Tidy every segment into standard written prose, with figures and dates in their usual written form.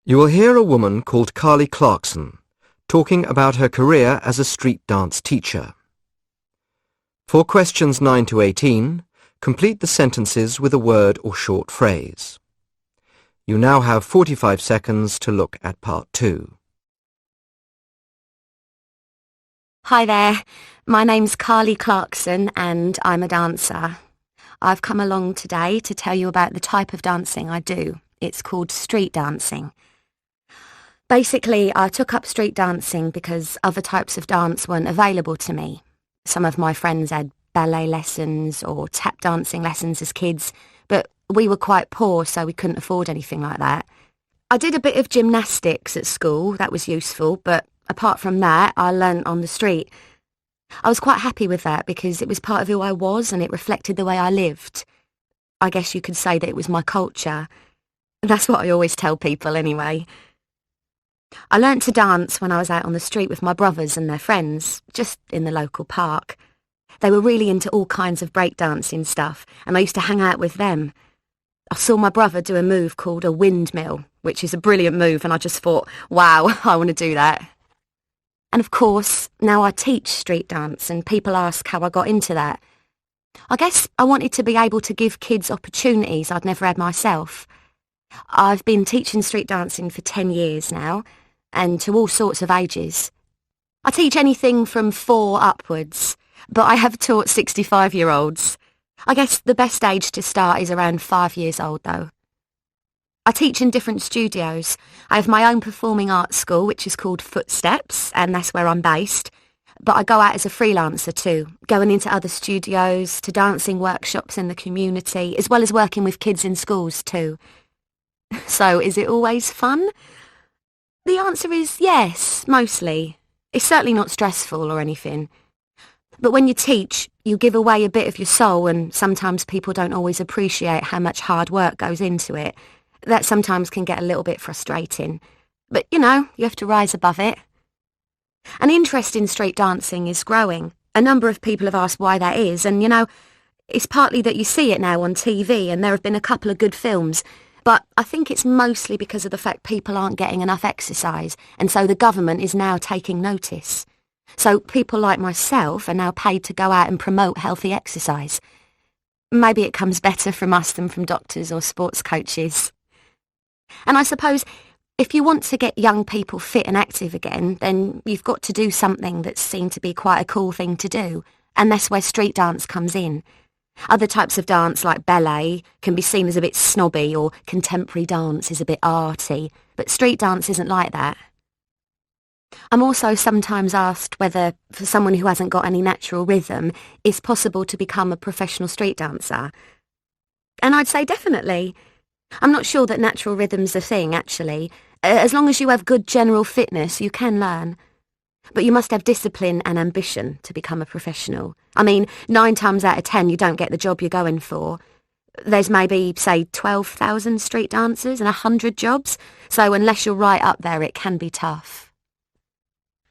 You will hear a woman called Carly Clarkson talking about her career as a street dance teacher. For questions 9 to 18, complete the sentences with a word or short phrase. You now have 45 seconds to look at part 2. Hi there, my name's Carly Clarkson and I'm a dancer. I've come along today to tell you about the type of dancing I do. It's called street dancing. Basically, I took up street dancing because other types of dance weren't available to me. Some of my friends had ballet lessons or tap dancing lessons as kids, but we were quite poor, so we couldn't afford anything like that. I did a bit of gymnastics at school, that was useful, but apart from that, I learnt on the street. I was quite happy with that because it was part of who I was and it reflected the way I lived. I guess you could say that it was my culture. That's what I always tell people anyway. I learnt to dance when I was out on the street with my brothers and their friends, just in the local park. They were really into all kinds of breakdancing stuff, and I used to hang out with them. I saw my brother do a move called a windmill, which is a brilliant move, and I just thought, wow, I want to do that. And of course, now I teach street dance, and people ask how I got into that. I guess I wanted to be able to give kids opportunities I'd never had myself. I've been teaching street dancing for 10 years now, and to all sorts of ages. I teach anything from 4 upwards, but I have taught 65-year-olds. I guess the best age to start is around 5 years old, though. I teach in different studios. I have my own performing arts school, which is called Footsteps, and that's where I'm based. But I go out as a freelancer too, going into other studios, to dancing workshops in the community, as well as working with kids in schools too. So, is it always fun? The answer is yes, mostly. It's certainly not stressful or anything. But when you teach, you give away a bit of your soul, and sometimes people don't always appreciate how much hard work goes into it. That sometimes can get a little bit frustrating. But, you have to rise above it. An interest in street dancing is growing. A number of people have asked why that is, and, it's partly that you see it now on TV, and there have been a couple of good films. But I think it's mostly because of the fact people aren't getting enough exercise, and so the government is now taking notice. So people like myself are now paid to go out and promote healthy exercise. Maybe it comes better from us than from doctors or sports coaches. And I suppose if you want to get young people fit and active again, then you've got to do something that's seen to be quite a cool thing to do, and that's where street dance comes in. Other types of dance, like ballet, can be seen as a bit snobby, or contemporary dance is a bit arty, but street dance isn't like that. I'm also sometimes asked whether, for someone who hasn't got any natural rhythm, it's possible to become a professional street dancer. And I'd say definitely. I'm not sure that natural rhythm's a thing, actually. As long as you have good general fitness, you can learn. But you must have discipline and ambition to become a professional. 9 times out of 10 you don't get the job you're going for. There's maybe, say, 12,000 street dancers and 100 jobs, so unless you're right up there it can be tough.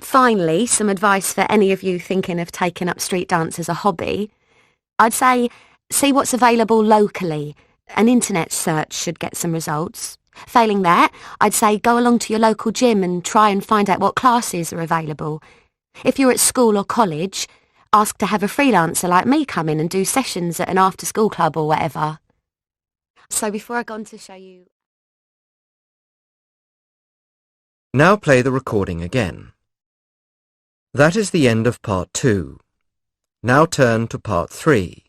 Finally, some advice for any of you thinking of taking up street dance as a hobby. I'd say, see what's available locally. An internet search should get some results. Failing that, I'd say go along to your local gym and try and find out what classes are available. If you're at school or college, ask to have a freelancer like me come in and do sessions at an after-school club or whatever. So before I go on to show you... Now play the recording again. That is the end of part 2. Now turn to part 3.